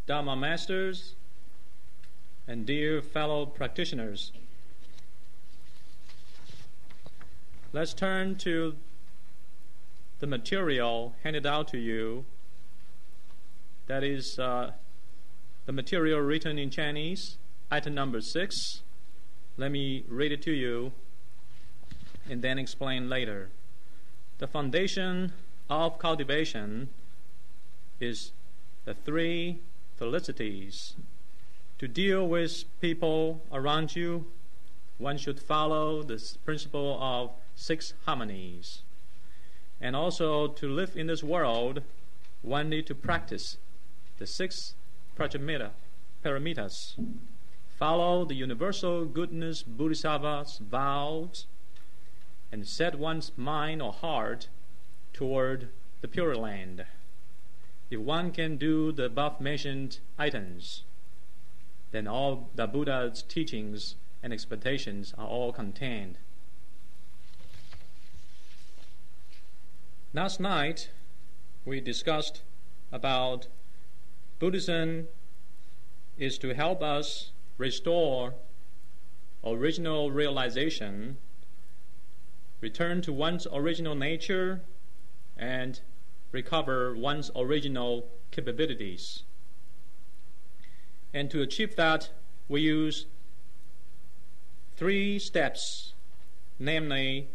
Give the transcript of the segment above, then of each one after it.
Dharma masters, and dear fellow practitioners. Let's turn to the material handed out to you. That is the material written in Chinese, item number 6. Let me read it to you and then explain later. The foundation of cultivation is the 3 felicities. To deal with people around you, one should follow the principle of 6 harmonies. And also to live in this world, one need to practice the 6 paramitas. Follow the universal goodness Bodhisattva's vows and set one's mind or heart toward the Pure Land. If one can do the above-mentioned items, then all the Buddha's teachings and expectations are all contained. Last night, we discussed about Buddhism is to help us restore original realization, return to one's original nature, and recover one's original capabilities. And to achieve that, we use 3 steps, namely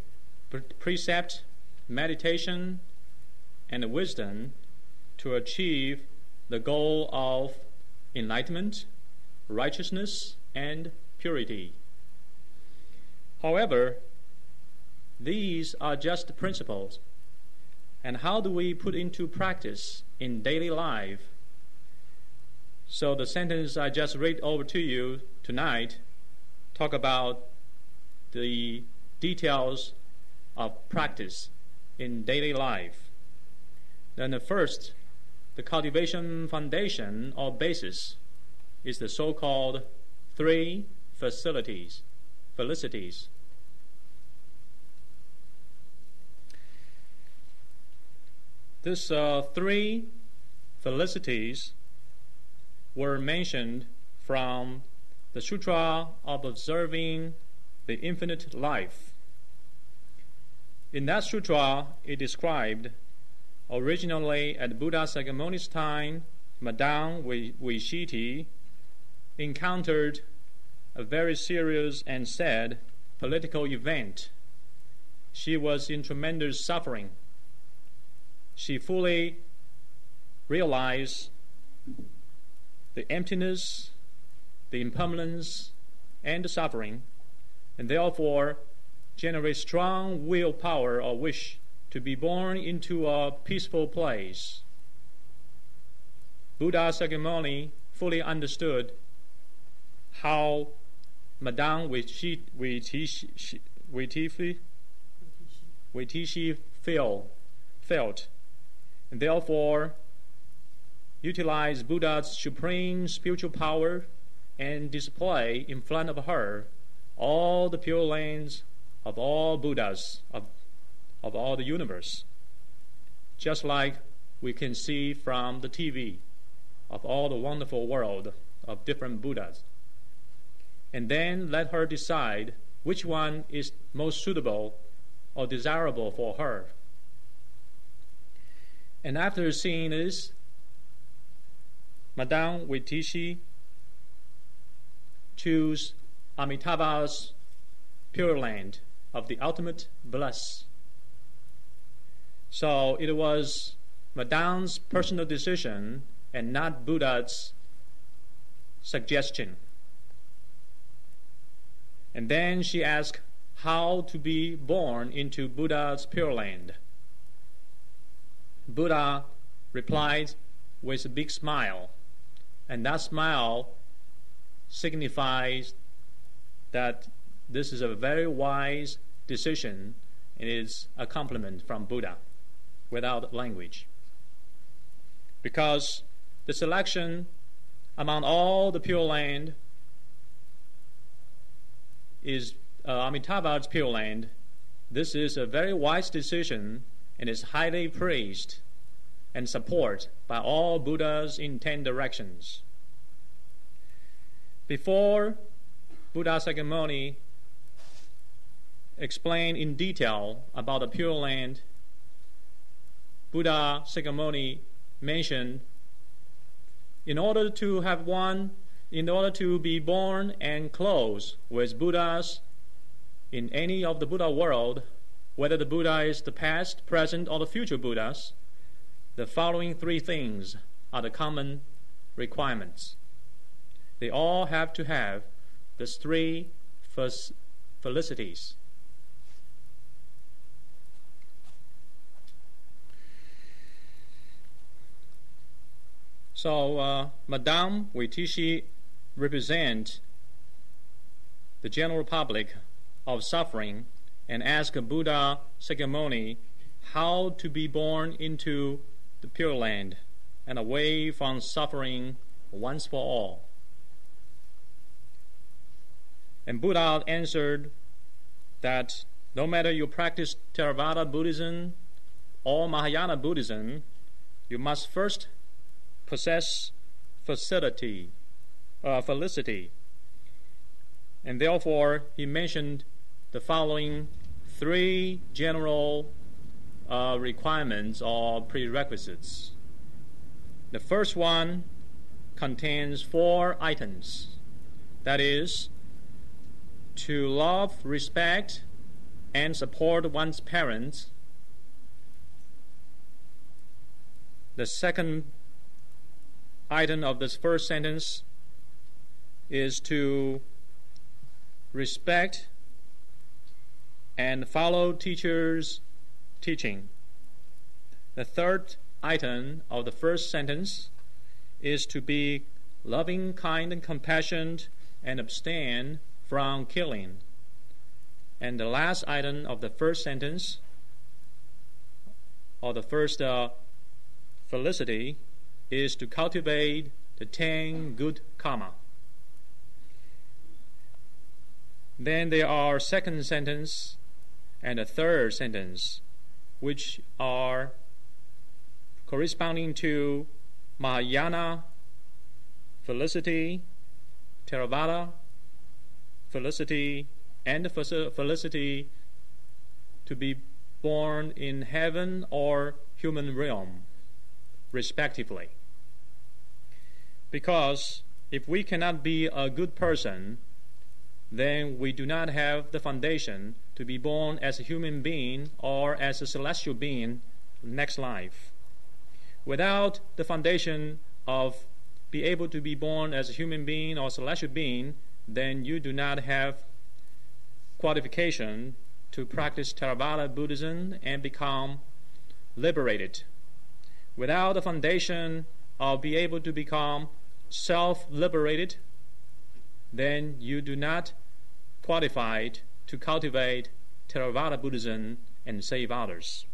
precept, meditation, and wisdom, to achieve the goal of enlightenment, righteousness, and purity. However, these are just principles. And how do we put into practice in daily life? So the sentence I just read over to you tonight talk about the details of practice in daily life. Then the first, the cultivation foundation or basis, is the so-called 3 felicities. These 3 felicities were mentioned from the Sutra of Observing the Infinite Life. In that sutra, it described originally at Buddha Sakyamuni's time, Madame Wishiti encountered a very serious and sad political event. She was in tremendous suffering. She fully realized the emptiness, the impermanence, and the suffering, and therefore generate strong willpower or wish to be born into a peaceful place. Buddha Sakyamuni fully understood how Madame Witishi felt, and therefore utilized Buddha's supreme spiritual power and display in front of her all the pure lands of all Buddhas of all the universe, just like we can see from the TV of all the wonderful world of different Buddhas. And then let her decide which one is most suitable or desirable for her. And after seeing this, Madame Witishi chose Amitabha's Pure Land of the ultimate bliss. So it was Madame's personal decision and not Buddha's suggestion. And then she asked how to be born into Buddha's Pure Land. Buddha replied with a big smile, and that smile signifies that this is a very wise decision, and it's a compliment from Buddha without language. Because the selection among all the Pure Land is Amitabha's Pure Land. This is a very wise decision and is highly praised. and support by all Buddhas in 10 directions. Before Buddha Sakyamuni explained in detail about the Pure Land, Buddha Sakyamuni mentioned in order to be born and close with Buddhas in any of the Buddha world, whether the Buddha is the past, present, or the future Buddhas, the following 3 things are the common requirements. They all have to have these 3 felicities. So, Madame Witishi represent the general public of suffering and ask Buddha Sakyamuni how to be born into the Pure Land and away from suffering once for all. And Buddha answered that no matter you practice Theravada Buddhism or Mahayana Buddhism, you must first possess felicity. And therefore, he mentioned the following 3 general requirements or prerequisites. The first one contains 4 items. That is, to love, respect, and support one's parents. The second item of this first sentence is to respect and follow teachers' teaching. The third item of the first sentence is to be loving, kind, and compassionate and abstain from killing. And the last item of the first sentence, or the first felicity, is to cultivate the 10 good karma. Then there are second sentence and a third sentence, which are corresponding to Mahayana felicity, Theravada felicity, and felicity to be born in heaven or human realm, respectively. Because if we cannot be a good person, then we do not have the foundation to be born as a human being or as a celestial being next life. Without the foundation of be able to be born as a human being or celestial being, then you do not have qualification to practice Theravada Buddhism and become liberated. Without the foundation of be able to become self-liberated, then you do not qualify to cultivate Theravada Buddhism and save others.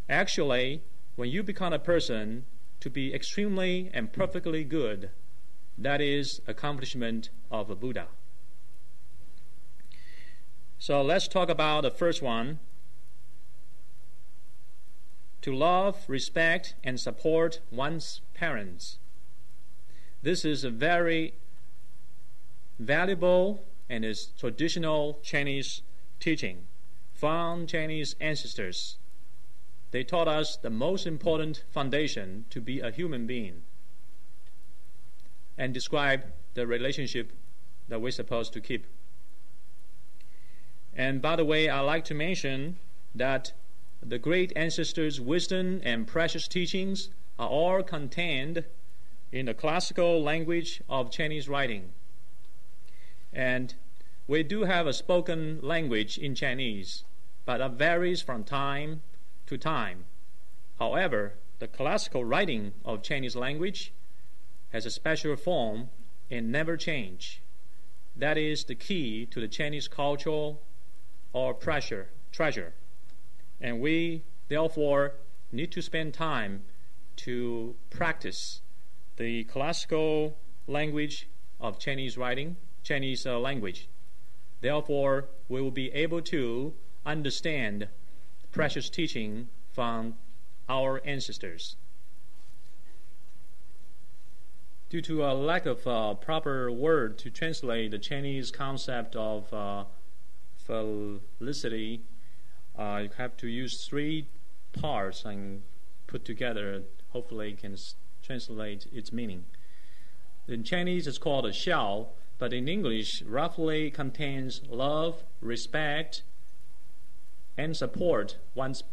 Actually, when you become a person to be extremely and perfectly good, that is accomplishment of a Buddha. So let's talk about the first one. To love, respect, and support one's parents. This is a very valuable and is traditional Chinese teaching from Chinese ancestors. They taught us the most important foundation to be a human being and describe the relationship that we're supposed to keep. And by the way, I'd like to mention that the great ancestors' wisdom and precious teachings are all contained in the classical language of Chinese writing. And we do have a spoken language in Chinese, but that varies from time to time. However, the classical writing of Chinese language has a special form and never change. That is the key to the Chinese culture or treasure. And we, therefore, need to spend time to practice the classical language of Chinese writing, Chinese language. Therefore, we will be able to understand precious teaching from our ancestors. Due to a lack of proper word to translate the Chinese concept of felicity, you have to use three parts and put together. Hopefully, can translate its meaning. In Chinese, it's called a xiao, but in English, roughly contains love, respect, and support one's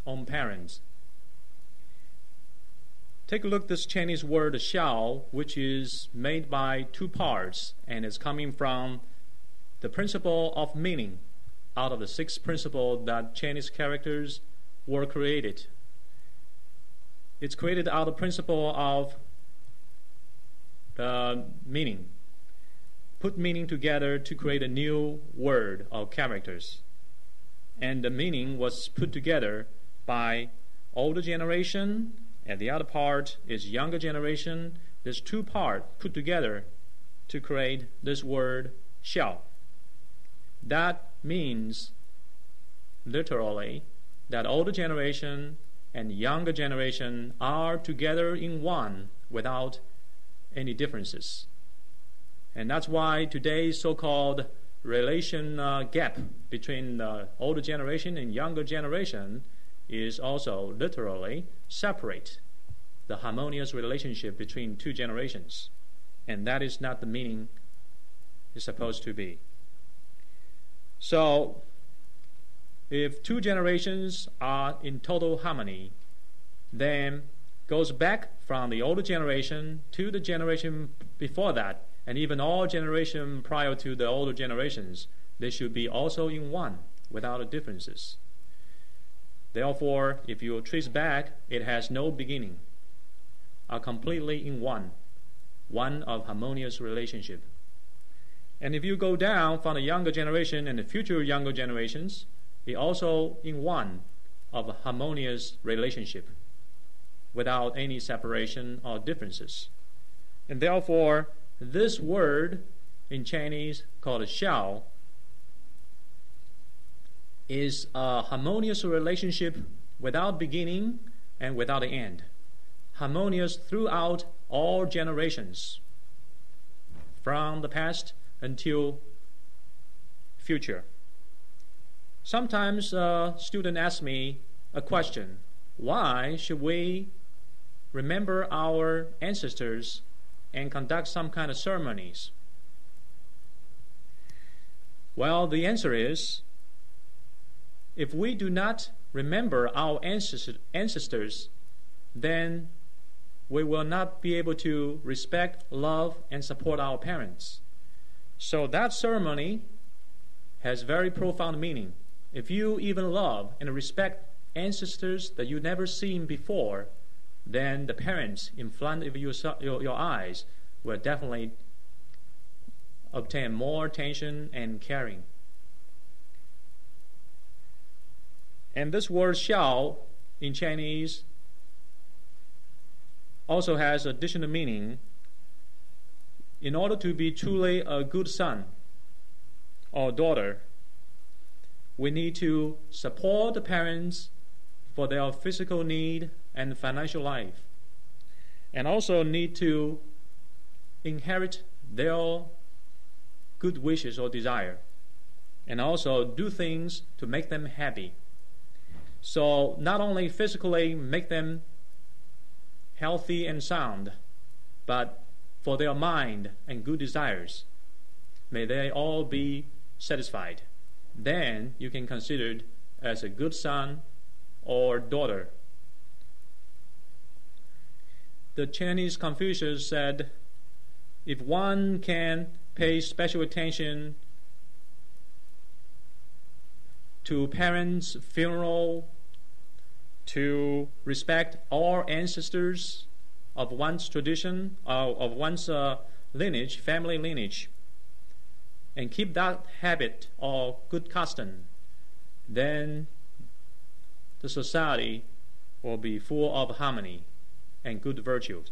own parents. Take a look at this Chinese word xiao, which is made by two parts and is coming from the principle of meaning out of the 6 principles that Chinese characters were created. It's created out of the principle of the meaning. Put meaning together to create a new word or characters. And the meaning was put together by older generation, and the other part is younger generation. There's 2 parts put together to create this word xiao. That means literally that older generation and younger generation are together in one without any differences. And that's why today's so-called relation gap between the older generation and younger generation is also literally separate the harmonious relationship between 2 generations. And that is not the meaning it's supposed to be. So, if 2 generations are in total harmony, then goes back from the older generation to the generation before that, and even all generation prior to the older generations, they should be also in one without differences. Therefore, if you trace back, it has no beginning, are completely in one of harmonious relationship. And if you go down from the younger generation and the future younger generations, it also in one of a harmonious relationship without any separation or differences. And therefore, this word in Chinese called xiao is a harmonious relationship without beginning and without end. Harmonious throughout all generations, from the past until future. Sometimes a student asks me a question: why should we remember our ancestors and conduct some kind of ceremonies? Well, the answer is, if we do not remember our ancestors, then we will not be able to respect, love, and support our parents. So that ceremony has very profound meaning. If you even love and respect ancestors that you've never seen before, then the parents in front of your eyes will definitely obtain more attention and caring. And this word xiao in Chinese also has additional meaning. In order to be truly a good son or daughter, we need to support the parents for their physical need and financial life, and also need to inherit their good wishes or desire, and also do things to make them happy. So not only physically make them healthy and sound, but for their mind and good desires, may they all be satisfied. Then you can consider it as a good son or daughter. The Chinese Confucius said, if one can pay special attention to parents' funeral, to respect all ancestors of one's tradition, of one's lineage, family lineage, and keep that habit or good custom, then the society will be full of harmony and good virtues.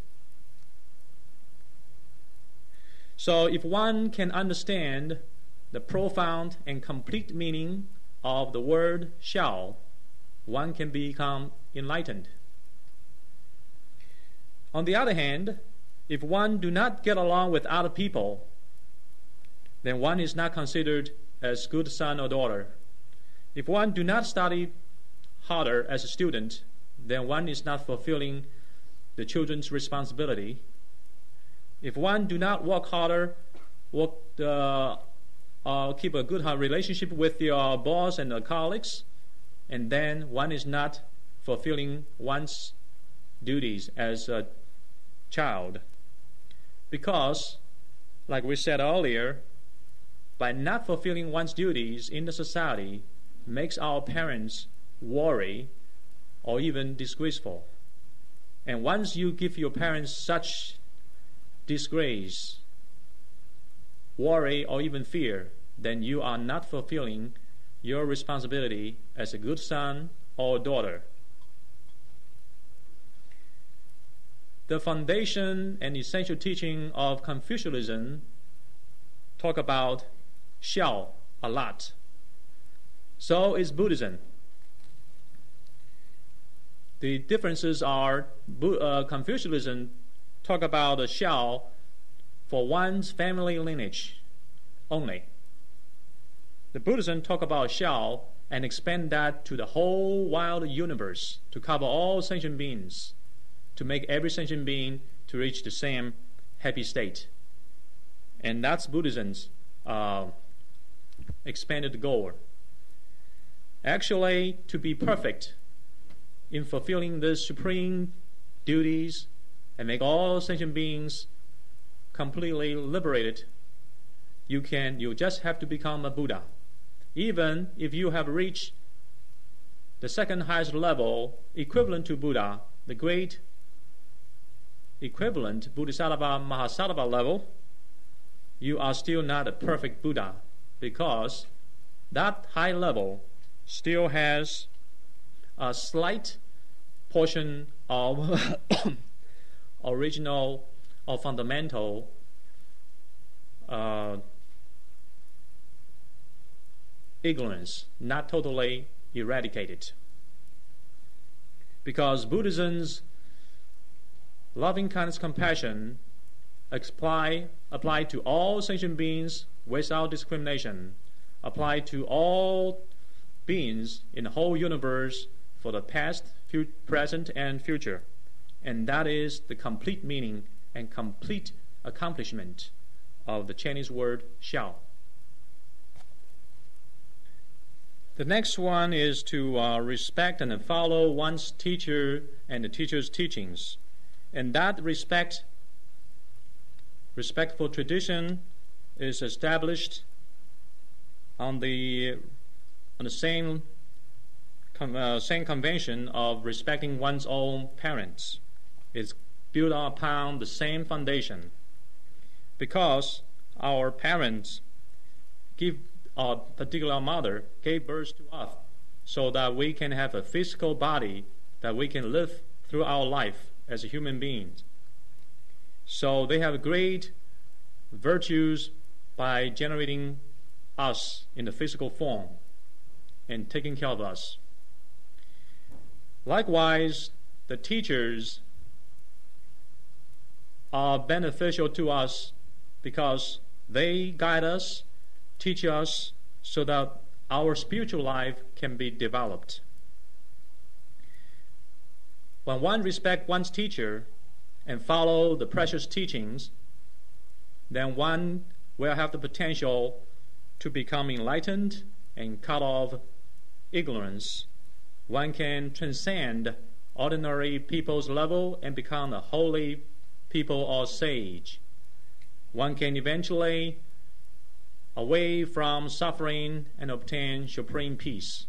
So if one can understand the profound and complete meaning of the word xiao, one can become enlightened On the other hand, if one do not get along with other people, then one is not considered as good son or daughter. If one do not study harder as a student, then one is not fulfilling the children's responsibility. If one do not work harder, keep a good relationship with your boss and the colleagues, and then one is not fulfilling one's duties as a child. Because, like we said earlier, by not fulfilling one's duties in the society makes our parents worry or even disgraceful. And once you give your parents such disgrace, worry, or even fear, then you are not fulfilling your responsibility as a good son or daughter. The foundation and essential teaching of Confucianism talk about shall a lot. So is Buddhism. The differences are Confucianism talk about a shall for one's family lineage only. The Buddhism talk about shall and expand that to the whole wide universe to cover all sentient beings, to make every sentient being to reach the same happy state. And that's Buddhism's expanded goal. Actually, to be perfect in fulfilling the supreme duties and make all sentient beings completely liberated, you just have to become a Buddha. Even if you have reached the second highest level equivalent to Buddha, the great equivalent Bodhisattva Mahasattva level, you are still not a perfect Buddha, because that high level still has a slight portion of original or fundamental ignorance, not totally eradicated. Because Buddhism's loving kindness compassion apply to all sentient beings without discrimination, apply to all beings in the whole universe for the past, present, and future. And that is the complete meaning and complete accomplishment of the Chinese word shall. The next one is to respect and follow one's teacher and the teacher's teachings. And that respectful tradition is established on the same convention of respecting one's own parents. It's built upon the same foundation, because our parents our particular mother gave birth to us so that we can have a physical body that we can live through our life as a human being. So they have great virtues by generating us in the physical form and taking care of us. Likewise, the teachers are beneficial to us because they guide us, teach us, so that our spiritual life can be developed. When one respects one's teacher and follow the precious teachings, then one will have the potential to become enlightened and cut off ignorance. One can transcend ordinary people's level and become a holy people or sage. One can eventually away from suffering and obtain supreme peace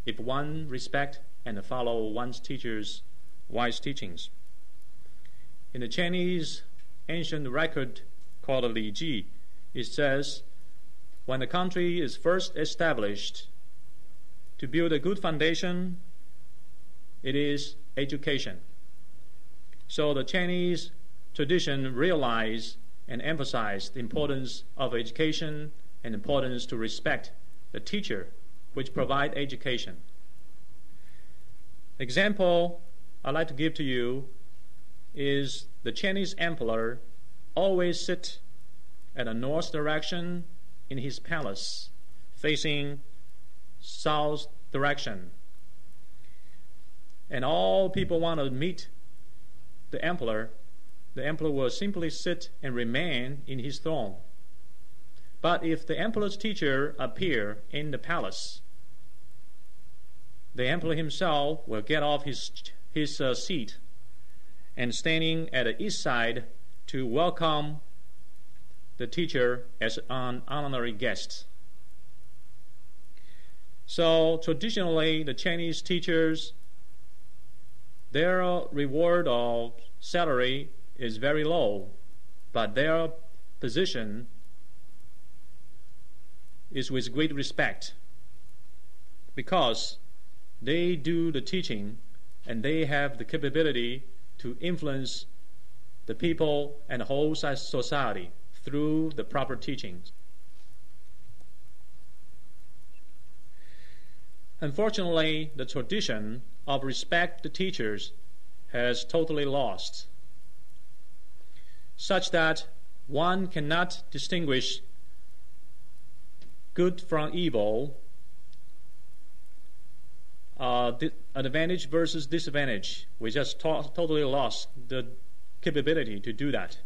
if one respect and follow one's teacher's wise teachings. In the Chinese ancient record called the Li Ji, it says, when the country is first established, to build a good foundation, it is education. So the Chinese tradition realized and emphasized the importance of education and importance to respect the teacher which provide education. Example I'd like to give to you is the Chinese emperor always sit at the north direction in his palace, facing south direction. And all people want to meet the emperor will simply sit and remain in his throne. But if the emperor's teacher appear in the palace, the emperor himself will get off his seat and standing at the east side to welcome the teacher as an honorary guest. So traditionally, the Chinese teachers, their reward of salary is very low, but their position is with great respect because they do the teaching and they have the capability to influence the people and the whole society through the proper teachings. Unfortunately, the tradition of respect the teachers has totally lost, such that one cannot distinguish good from evil, advantage versus disadvantage. We just totally lost the capability to do that.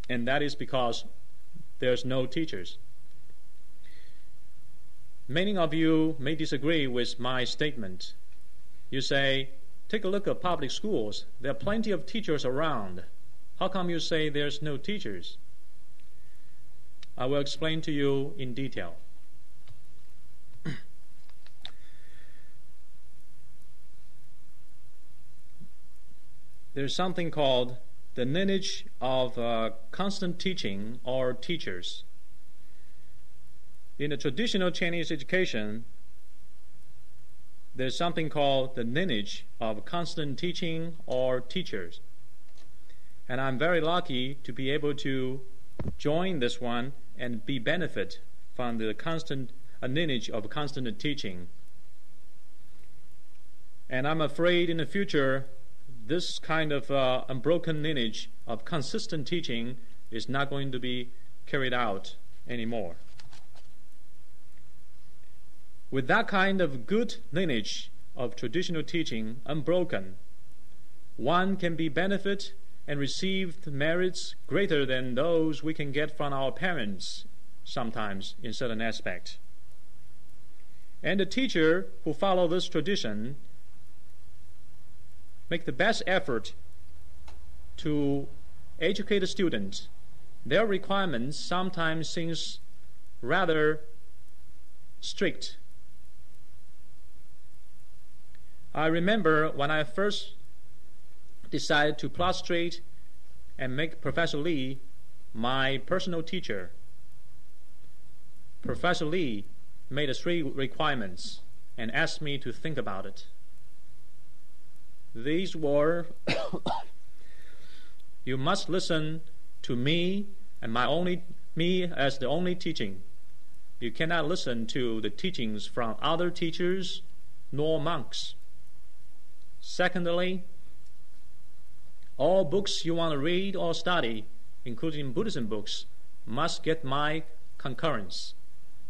And that is because there's no teachers. Many of you may disagree with my statement. You say, take a look at public schools. There are plenty of teachers around. How come you say there's no teachers? I will explain to you in detail. There's something called the lineage of constant teaching or teachers. In the traditional Chinese education, there's something called the lineage of constant teaching or teachers. And I'm very lucky to be able to join this one and be benefit from the constant lineage of constant teaching. And I'm afraid in the future, this kind of unbroken lineage of consistent teaching is not going to be carried out anymore. With that kind of good lineage of traditional teaching unbroken, one can be benefit and receive merits greater than those we can get from our parents sometimes in certain aspects. And the teacher who follow this tradition make the best effort to educate the students. Their requirements sometimes seems rather strict. I remember when I first decided to prostrate and make Professor Lee my personal teacher. Professor Lee made 3 requirements and asked me to think about it. These were, you must listen to me and me as the only teaching. You cannot listen to the teachings from other teachers nor monks. Secondly, all books you want to read or study, including Buddhism books, must get my concurrence.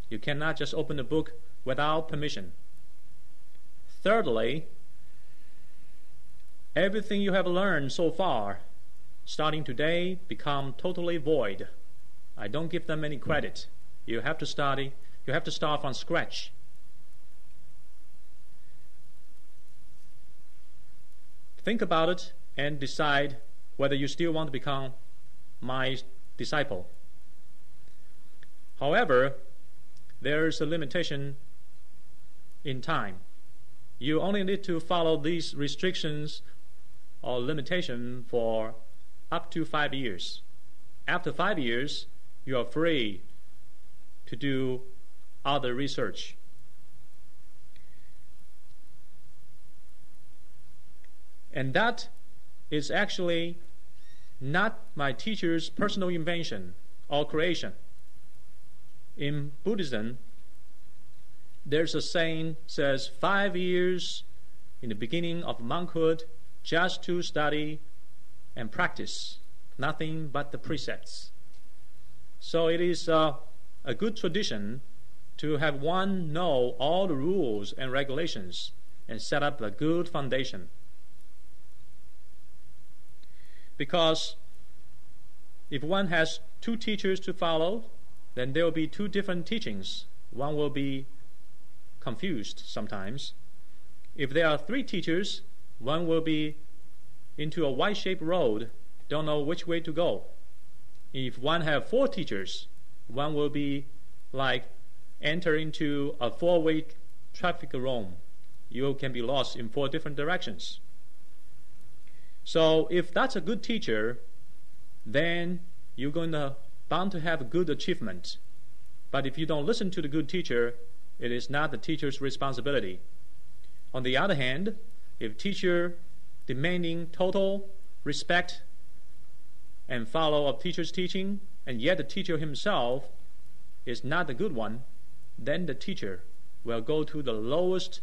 You cannot just open the book without permission. Thirdly, everything you have learned so far, starting today, become totally void. I don't give them any credit. You have to study. You have to start from scratch. Think about it and decide whether you still want to become my disciple. However, there is a limitation in time. You only need to follow these restrictions or limitation for up to 5 years. After 5 years, you are free to do other research. And that is actually not my teacher's personal invention or creation. In Buddhism, there's a saying says 5 years in the beginning of monkhood, just to study and practice, nothing but the precepts. So it is a good tradition to have one know all the rules and regulations and set up a good foundation. Because if one has two teachers to follow, then there will be two different teachings. One will be confused sometimes. If there are three teachers, one will be into a Y-shaped road, don't know which way to go. If one have four teachers, one will be like enter into a four-way traffic roam. You can be lost in four different directions. So if that's a good teacher, then you're bound to have a good achievement. But if you don't listen to the good teacher, it is not the teacher's responsibility. On the other hand, if teacher demanding total respect and follow of teacher's teaching, and yet the teacher himself is not the good one, then the teacher will go to the lowest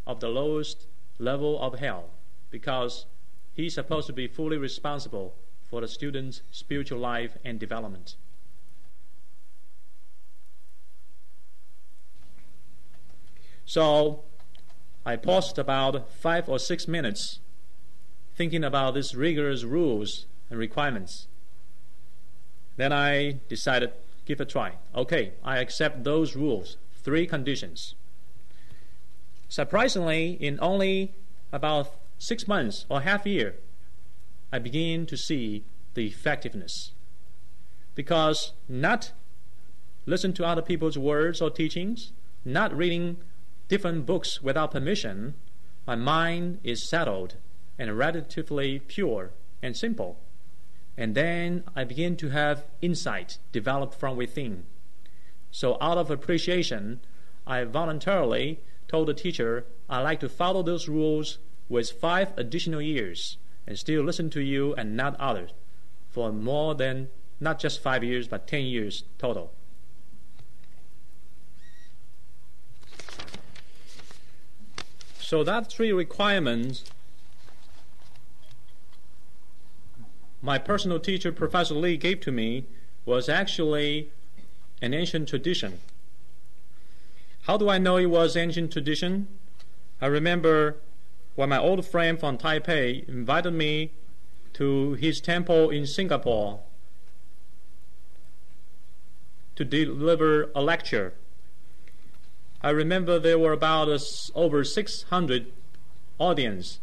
of the lowest level of hell, because he's supposed to be fully responsible for the student's spiritual life and development. So I paused about 5 or 6 minutes thinking about these rigorous rules and requirements. Then I decided, give it a try. Okay, I accept those rules, 3 conditions. Surprisingly, in only about 6 months or half a year, I began to see the effectiveness. Because not listen to other people's words or teachings, not reading different books without permission, my mind is settled and relatively pure and simple. And then I begin to have insight developed from within. So out of appreciation, I voluntarily told the teacher I like to follow those rules with 5 additional years and still listen to you and not others for more than not just 5 years but 10 years total. So that 3 requirements my personal teacher, Professor Lee, gave to me was actually an ancient tradition. How do I know it was ancient tradition? I remember when my old friend from Taipei invited me to his temple in Singapore to deliver a lecture. I remember there were about over 600 audience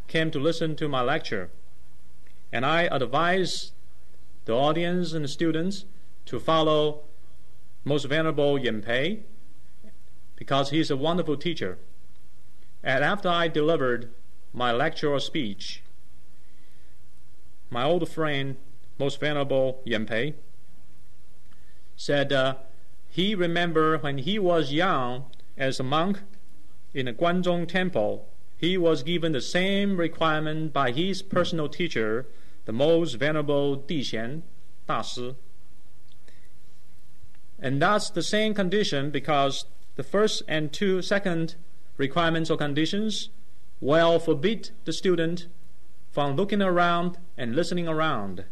came to listen to my lecture. And I advised the audience and the students to follow Most Venerable Yinpei because he's a wonderful teacher. And after I delivered my lecture or speech, my old friend, Most Venerable Yinpei, said he remembered when he was young as a monk in the Guanzhong temple, he was given the same requirement by his personal teacher, the Most Venerable Dixian Dashi. And that's the same condition because the first and second requirements or conditions will forbid the student from looking around and listening around.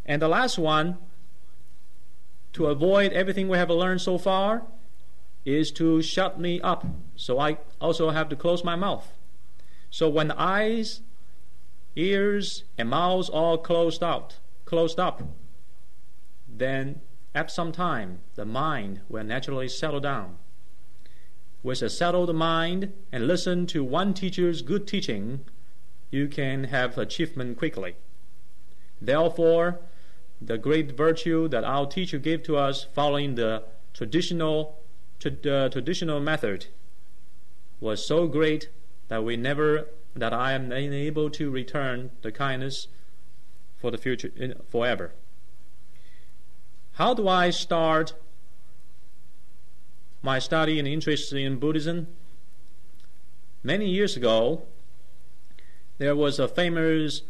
And the last one, to avoid everything we have learned so far, is to shut me up. So I also have to close my mouth. So when the eyes, ears, and mouths all closed up, then at some time the mind will naturally settle down. With a settled mind and listen to one teacher's good teaching, you can have achievement quickly. Therefore, the great virtue that our teacher gave to us following the traditional method was so great that I am unable to return the kindness for the future forever. How do I start my study and interest in Buddhism? Many years ago, there was a famous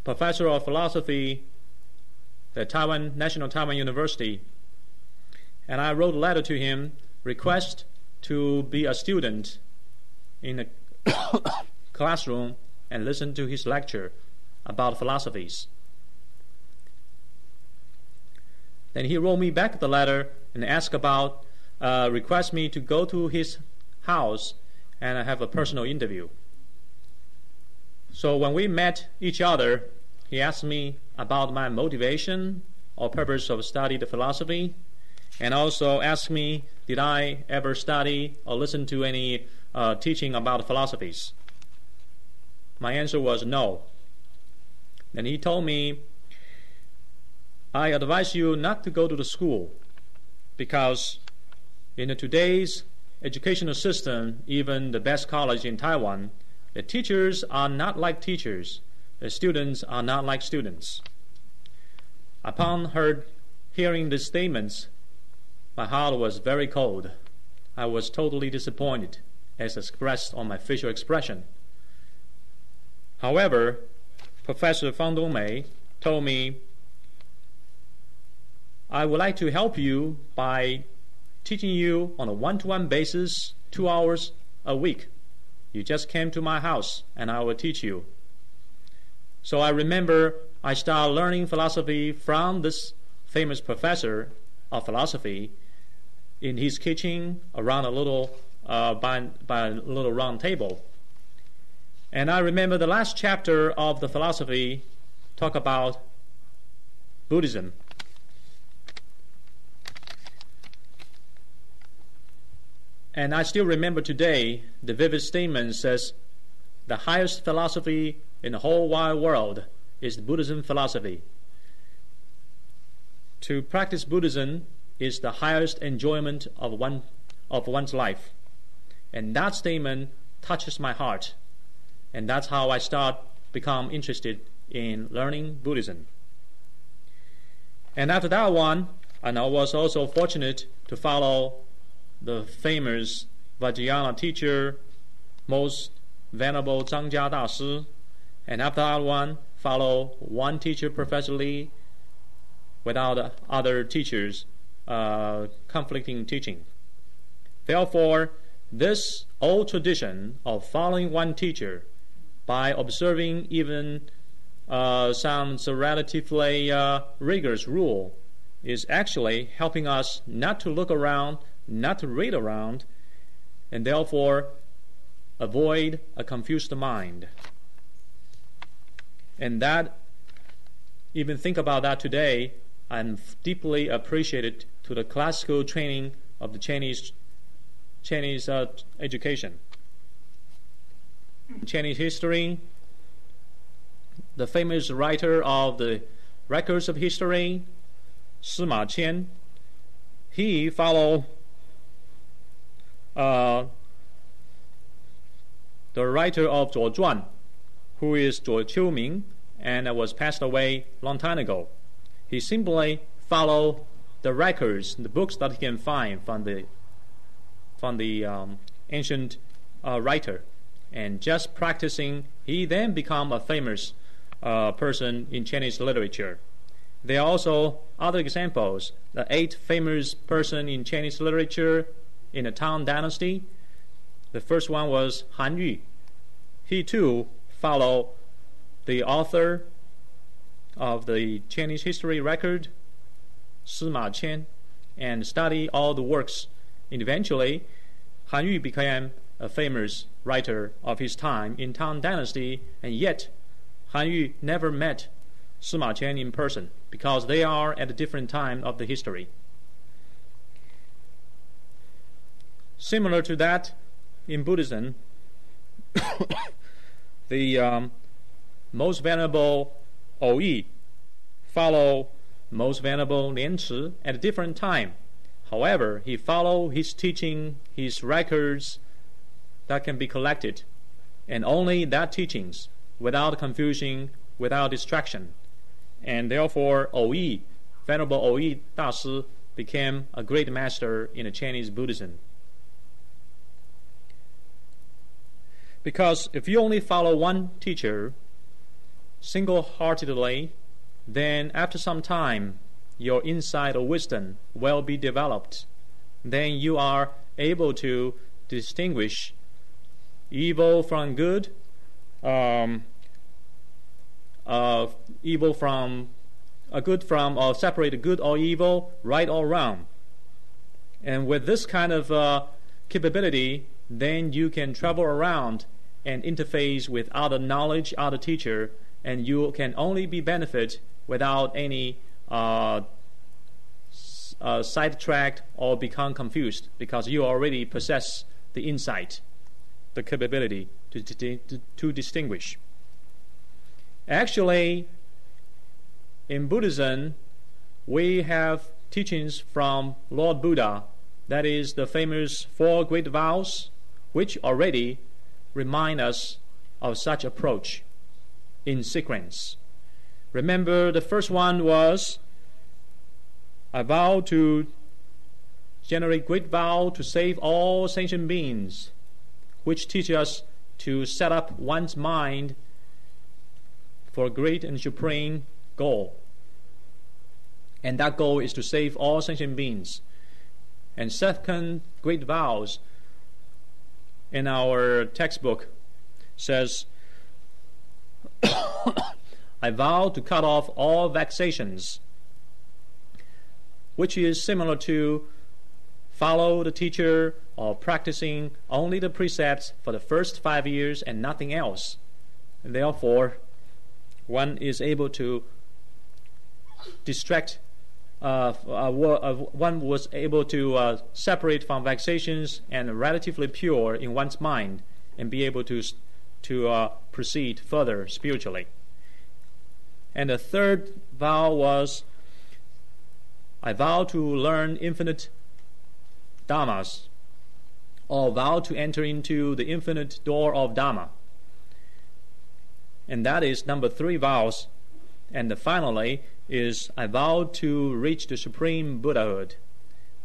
professor of philosophy at National Taiwan University, and I wrote a letter to him, request to be a student in classroom and listen to his lecture about philosophies. Then he wrote me back the letter and asked about, request me to go to his house and have a personal interview. So when we met each other, he asked me about my motivation or purpose of studying the philosophy, and also asked me, did I ever study or listen to any teaching about philosophies? My answer was no. Then he told me, I advise you not to go to the school because in today's educational system, even the best college in Taiwan, the teachers are not like teachers. The students are not like students. Upon hearing these statements, my heart was very cold. I was totally disappointed, as expressed on my facial expression. However, Professor Fang Dongmei told me, I would like to help you by teaching you on a one-to-one basis 2 hours a week. You just came to my house and I will teach you. So I remember I started learning philosophy from this famous professor of philosophy in his kitchen around a little by a little round table. And I remember the last chapter of the philosophy talk about Buddhism. And I still remember today the vivid statement says, the highest philosophy in the whole wide world is the Buddhism philosophy. To practice Buddhism is the highest enjoyment of one's life. And that statement touches my heart. And that's how I become interested in learning Buddhism. And after that one, and I was also fortunate to follow the famous Vajrayana teacher, most venerable Zhangjia Dashi, and after that one, follow one teacher, Professor Li, without other teachers conflicting teaching. Therefore, this old tradition of following one teacher by observing even some relatively rigorous rule is actually helping us not to look around, not to read around, and therefore avoid a confused mind. And that, even think about that today, I'm deeply appreciated to the classical training of the Chinese education. Chinese history, the famous writer of the records of history, Sima Qian, he followed the writer of Zhuo Zhuan, who is Zhuo Qiuming, and was passed away a long time ago. He simply followed the records, the books that he can find from the ancient writer, and just practicing, he then became a famous person in Chinese literature. There are also other examples. The 8 famous person in Chinese literature in the Tang Dynasty. The first one was Han Yu. He too followed the author of the Chinese history record, Sima Qian, and studied all the works. And eventually, Han Yu became a famous writer of his time in Tang Dynasty, and yet Han Yu never met Sima Qian in person because they are at a different time of the history. Similar to that, in Buddhism, the most venerable Yi follow most venerable Lianchi at a different time. However, he followed his teaching, his records that can be collected, and only that teachings, without confusion, without distraction. And therefore, Yi, Venerable Yi Dashi, became a great master in the Chinese Buddhism. Because if you only follow one teacher single-heartedly, then after some time, your insight or wisdom will be developed. Then you are able to distinguish evil from good, evil from good from, or separate good or evil, right or wrong. And with this kind of capability, then you can travel around and interface with other knowledge, other teacher, and you can only be benefit without any sidetracked or become confused, because you already possess the insight, the capability to distinguish. Actually, in Buddhism, we have teachings from Lord Buddha, that is the famous Four Great Vows, which already remind us of such approach in sequence. Remember, the first one was, I vow to generate great vow to save all sentient beings, which teaches us to set up one's mind for a great and supreme goal. And that goal is to save all sentient beings. And second great vows in our textbook says, I vow to cut off all vexations, which is similar to follow the teacher or practicing only the precepts for the first 5 years and nothing else. And therefore, one is able to distract, one was able to separate from vexations and relatively pure in one's mind and be able to proceed further spiritually. And the third vow was, I vow to learn infinite dhammas, or vow to enter into the infinite door of Dhamma. And that is number 3 vows. And finally is, I vow to reach the supreme Buddhahood.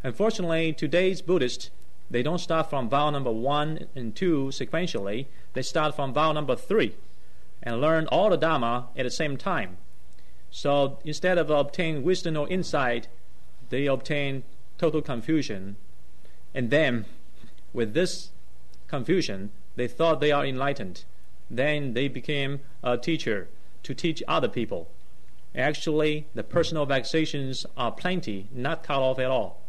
Unfortunately, today's Buddhists, they don't start from vow number 1 and 2 sequentially. They start from vow number 3 and learn all the Dhamma at the same time. So instead of obtaining wisdom or insight, they obtain total confusion. And then, with this confusion, they thought they are enlightened. Then they became a teacher to teach other people. Actually, the personal vexations are plenty, not cut off at all.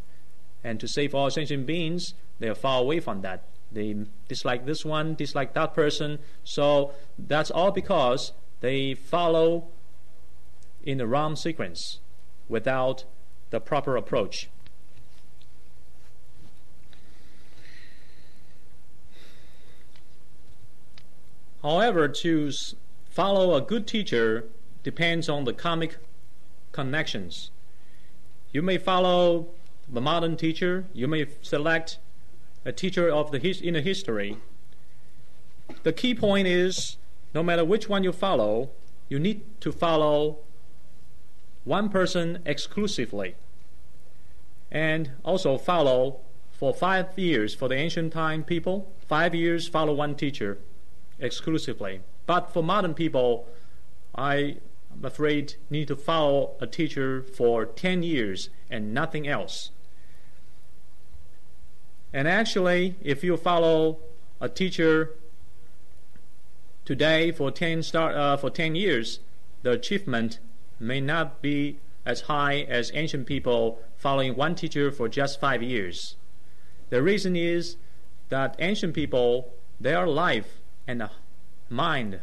And to save all sentient beings, they are far away from that. They dislike this one, dislike that person. So that's all because they follow in the wrong sequence without the proper approach. However, to follow a good teacher depends on the karmic connections. You may follow the modern teacher. You may select a teacher of in the history. The key point is, no matter which one you follow, you need to follow one person exclusively, and also follow for 5 years for the ancient time people. 5 years follow one teacher exclusively. But for modern people, I'm afraid need to follow a teacher for 10 years and nothing else. And actually, if you follow a teacher today for 10 years, the achievement may not be as high as ancient people following one teacher for just 5 years. The reason is that ancient people, their life and mind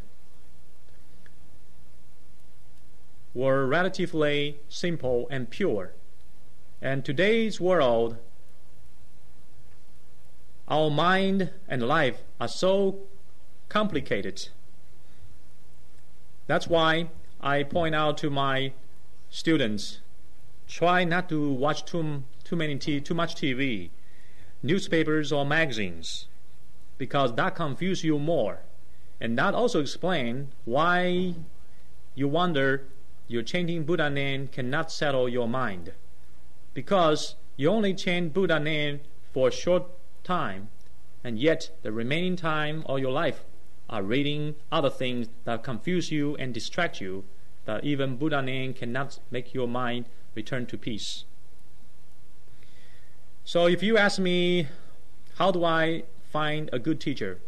were relatively simple and pure. And today's world, our mind and life are so complicated. That's why I point out to my students, try not to watch too much TV, newspapers or magazines, because that confuses you more. And that also explains why you wonder your chanting Buddha name cannot settle your mind. Because you only chant Buddha name for a short time, and yet the remaining time of your life are reading other things that confuse you and distract you, that even Buddha name cannot make your mind return to peace. So if you ask me, how do I find a good teacher?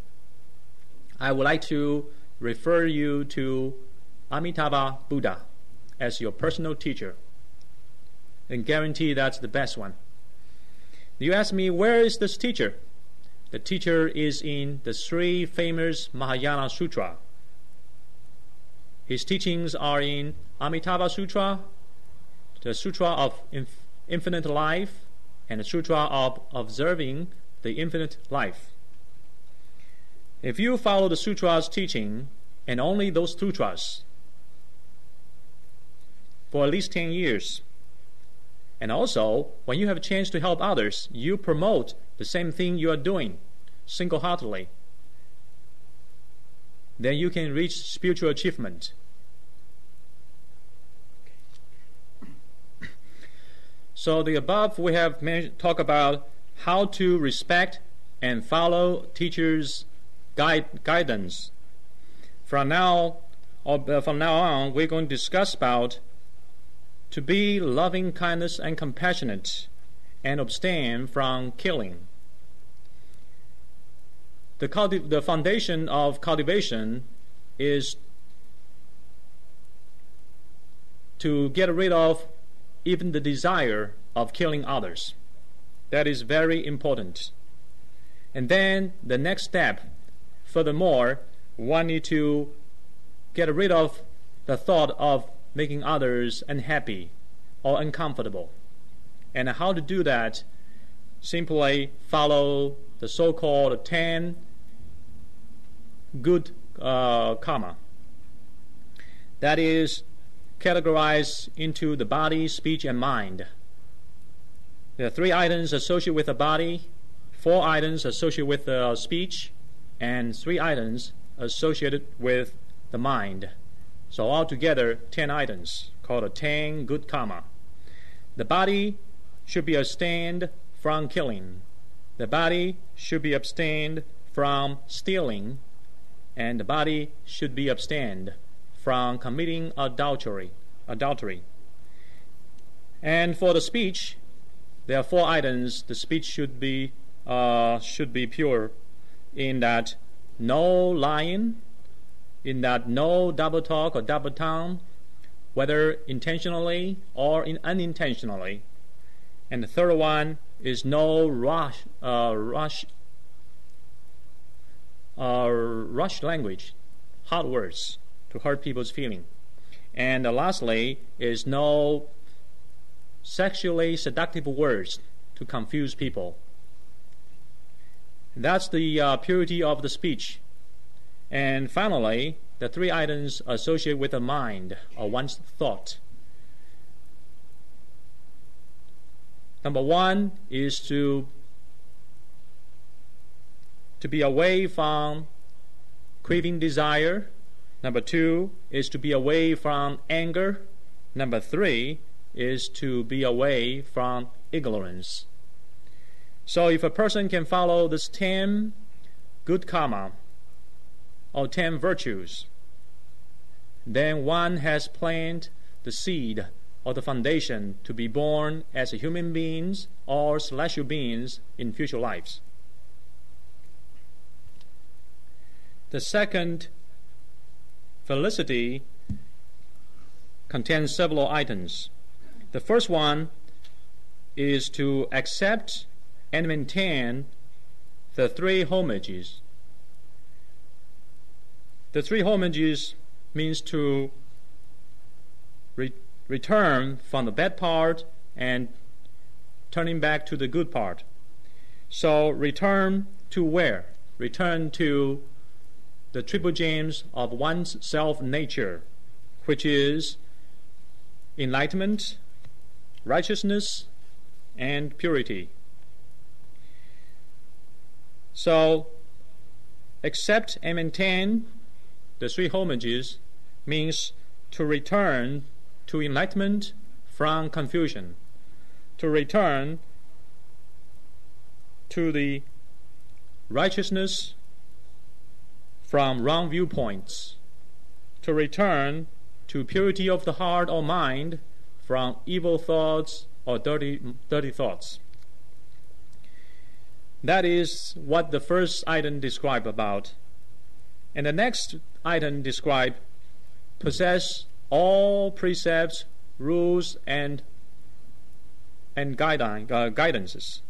I would like to refer you to Amitabha Buddha as your personal teacher and guarantee that's the best one. You ask me, where is this teacher? The teacher is in the three famous Mahayana Sutra. His teachings are in Amitabha Sutra, the Sutra of Infinite Life, and the Sutra of Observing the Infinite Life. If you follow the Sutra's teaching, and only those sutras, for at least 10 years, and also, when you have a chance to help others, you promote the same thing you are doing single-heartedly, then you can reach spiritual achievement. So the above we have talked about how to respect and follow teachers' guidance. From now on, we're going to discuss about to be loving kindness and compassionate and abstain from killing. The foundation of cultivation is to get rid of even the desire of killing others. That is very important. And then the next step, furthermore, one need to get rid of the thought of making others unhappy or uncomfortable. And how to do that? Simply follow the so-called 10 good karma. That is categorized into the body, speech, and mind. There are 3 items associated with the body, 4 items associated with the speech, and 3 items associated with the mind. So altogether, 10 items, called a 10 good karma. The body should be abstained from killing. The body should be abstained from stealing. And the body should be abstained from committing adultery. And for the speech, there are 4 items. The speech should be pure, in that no lying, in that no double talk or double tongue, whether intentionally or unintentionally. And the third one is no rush language, hard words to hurt people's feeling. And lastly is no sexually seductive words to confuse people. That's the purity of the speech. And finally, the 3 items associated with the mind or one's thought. Number 1 is to be away from craving desire. Number 2 is to be away from anger. Number 3 is to be away from ignorance. So if a person can follow this 10 good karma, or 10 virtues, then one has planted the seed or the foundation to be born as human beings or celestial beings in future lives. The second felicity contains several items. The first one is to accept and maintain the 3 homages. The 3 homages means to return from the bad part and turning back to the good part. So return to where? Return to the triple gems of one's self-nature, which is enlightenment, righteousness, and purity. So accept and maintain the 3 homages means to return to enlightenment from confusion, to return to the righteousness from wrong viewpoints, to return to purity of the heart or mind from evil thoughts or dirty thoughts. That is what the first item describes about. And the next item describe possess all precepts, rules, and guidances,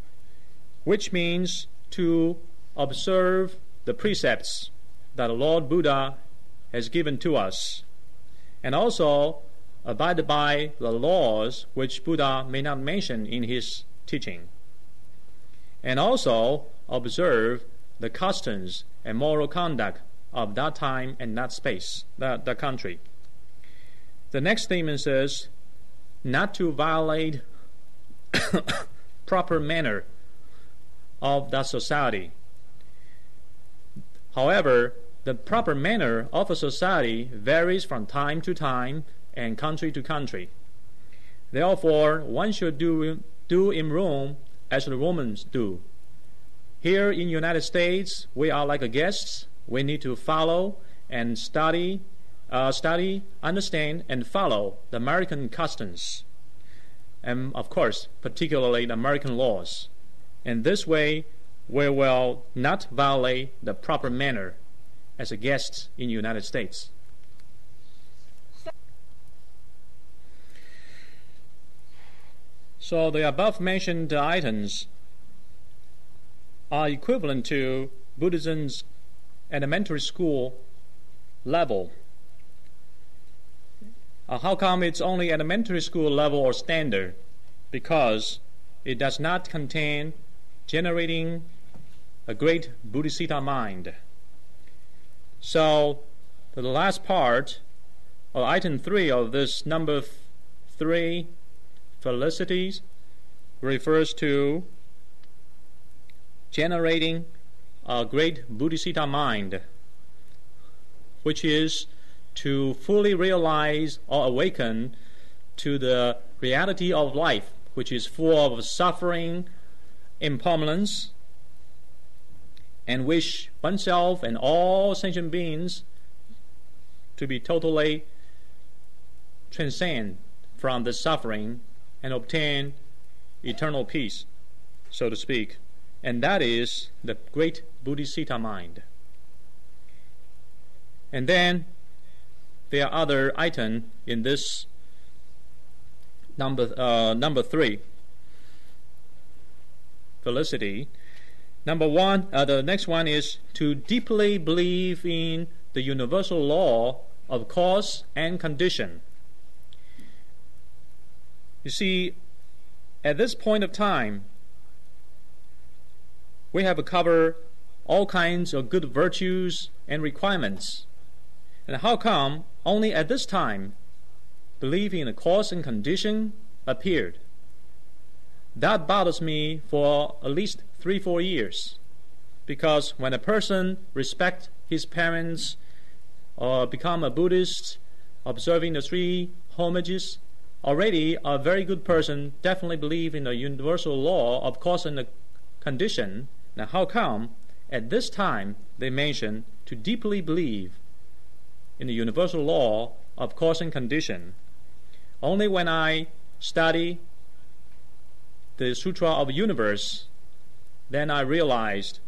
which means to observe the precepts that the Lord Buddha has given to us, and also abide by the laws which Buddha may not mention in his teaching, and also observe the customs and moral conduct of that time and that space, that country. The next statement says, not to violate proper manner of that society. However, the proper manner of a society varies from time to time and country to country. Therefore, one should do in Rome as the Romans do. Here in the United States, we are like a guest. We need to follow and study, understand, and follow the American customs, and of course, particularly the American laws. In this way, we will not violate the proper manner as a guest in the United States. So the above mentioned items are equivalent to Buddhism's elementary school level. How come it's only elementary school level or standard? Because it does not contain generating a great Bodhisattva mind. So the last part, or item 3 of this number 3 felicities, refers to generating a great Bodhisattva mind, which is to fully realize or awaken to the reality of life, which is full of suffering, impermanence, and wish oneself and all sentient beings to be totally transcend from the suffering and obtain eternal peace, so to speak. And that is the great Bodhisattva mind. And then there are other items in this number 3 felicity. Number 1, the next one is to deeply believe in the universal law of cause and condition. You see, at this point of time, we have covered all kinds of good virtues and requirements. And how come only at this time believing in the cause and condition appeared? That bothers me for at least 3-4 years, because when a person respects his parents or become a Buddhist, observing the 3 homages, already a very good person definitely believe in the universal law of cause and condition. Now how come at this time they mention to deeply believe in the universal law of cause and condition? Only when I study the Sutra of Universe, then I realized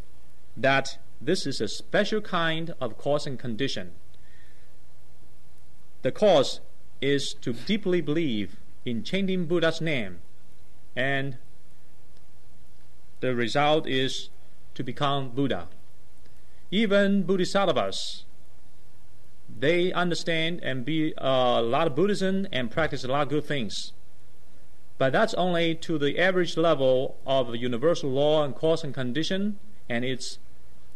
that this is a special kind of cause and condition. The cause is to deeply believe in chanting Buddha's name, and the result is to become Buddha. Even Bodhisattvas, they understand and be a lot of Buddhism and practice a lot of good things. But that's only to the average level of universal law and cause and condition and its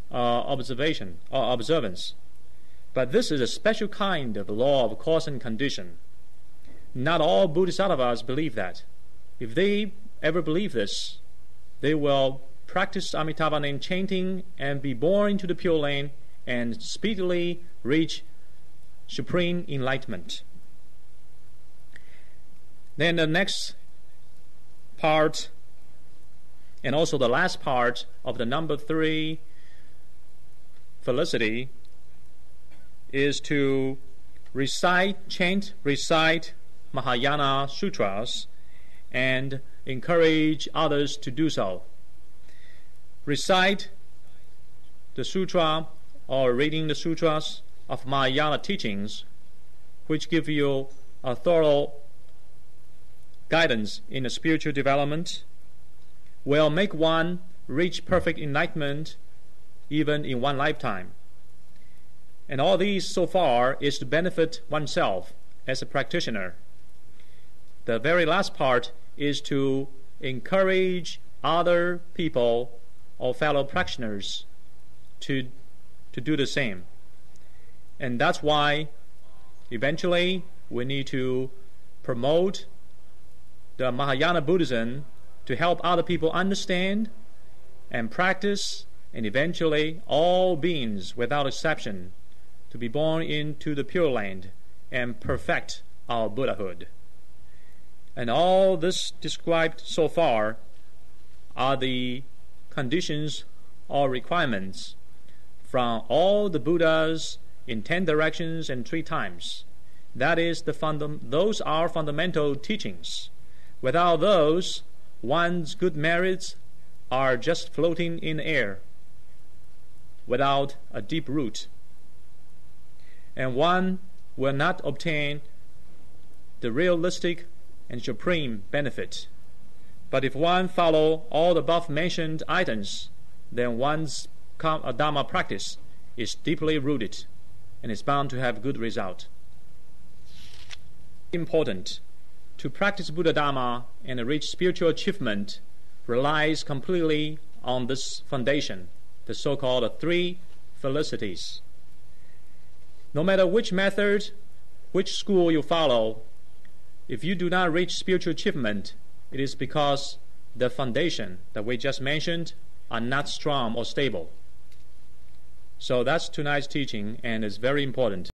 observance. But this is a special kind of law of cause and condition. Not all Bodhisattvas believe that. If they ever believe this, they will practice Amitabha name chanting and be born into the Pure Land and speedily reach supreme enlightenment. Then the next part, and also the last part of the number 3 felicity, is to chant, recite Mahayana Sutras and encourage others to do so. Recite the sutra or reading the sutras of Mahayana teachings, which give you a thorough guidance in the spiritual development, will make one reach perfect enlightenment even in one lifetime. And all these so far is to benefit oneself as a practitioner. The very last part is to encourage other people or fellow practitioners to do the same. And that's why eventually we need to promote the Mahayana Buddhism to help other people understand and practice, and eventually all beings without exception to be born into the Pure Land and perfect our Buddhahood. And all this described so far are the conditions or requirements from all the Buddhas in 10 directions and 3 times. That is those are fundamental teachings. Without those, one's good merits are just floating in the air without a deep root, and one will not obtain the realistic and supreme benefit. But if one follow all the above mentioned items, then one's Dharma practice is deeply rooted and is bound to have good result. Important to practice Buddha Dharma and reach spiritual achievement relies completely on this foundation, the so-called 3 felicities. No matter which method, which school you follow, if you do not reach spiritual achievement, it is because the foundation that we just mentioned are not strong or stable. So that's tonight's teaching, and it's very important.